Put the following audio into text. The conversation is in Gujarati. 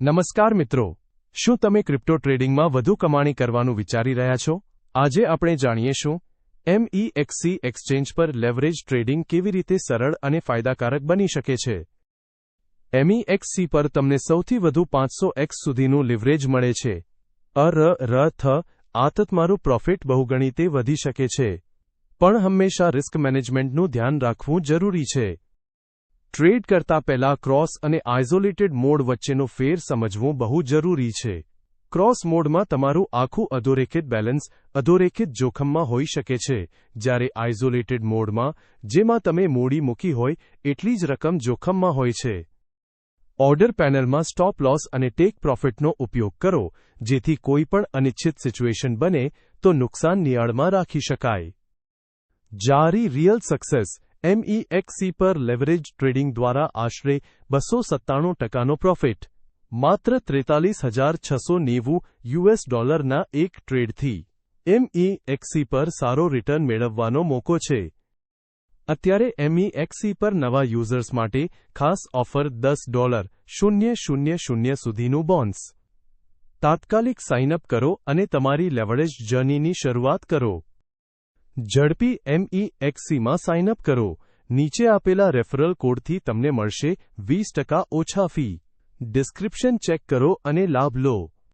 નમસ્કાર મિત્રો, શું તમે ક્રિપ્ટો ટ્રેડિંગમાં વધુ કમાણી કરવાનું વિચારી રહ્યા છો? આજે આપણે જાણીશું MEXC એક્સચેન્જ પર લેવરેજ ટ્રેડિંગ કેવી રીતે સરળ અને ફાયદાકારક બની શકે છે. MEXC પર તમને સૌથી વધુ 500x સુધીનું લિવરેજ મળે છે. તમારું પ્રોફિટ બહુગણીતે વધી શકે છે. પણ હંમેશા રિસ્ક મેનેજમેન્ટનું ધ્યાન રાખવું જરૂરી છે. ટ્રેડ કરતા પહેલા ક્રોસ અને આઇસોલેટેડ મોડ વચ્ચેનો ફેર સમજવું બહુ જરૂરી છે. ક્રોસ મોડમાં તમારું આખું અધોરેખિત બેલેન્સ અધોરેખિત જોખમમાં હોઈ શકે છે, જ્યારે આઇસોલેટેડ મોડમાં, જેમાં તમે મૂડી મૂકી હોય એટલી જ રકમ જોખમમાં હોય છે. ઓર્ડર પેનલમાં સ્ટોપ લોસ અને ટેક પ્રોફિટનો ઉપયોગ કરો, જેથી કોઈ પણ અનિચ્છિત સિચ્યુએશન બને તો નુકસાન નિયાળમાં રાખી શકાય. જારી રિયલ સક્સેસ MEXC પર લેવરેજ ટ્રેડિંગ દ્વારા આશરે 297% પ્રોફિટ. માત્ર $43,690 ના એક ટ્રેડથી MEXC પર સારો રિટર્ન મેળવવાનો મોકો છે. અત્યારે MEXC પર નવા યુઝર્સ માટે ખાસ ઓફર $10,000 સુધીનું બોનસ. તાત્કાલિક સાઇન અપ કરો અને તમારી લેવરેજ જર્નીની શરૂઆત કરો. ઝડપી MEXCમાં સાઇન અપ કરો. નીચે આપેલા રેફરલ કોડથી તમને મળશે 20% ઓછા ફી. ડિસ્ક્રિપ્શન ચેક કરો અને લાભ લો.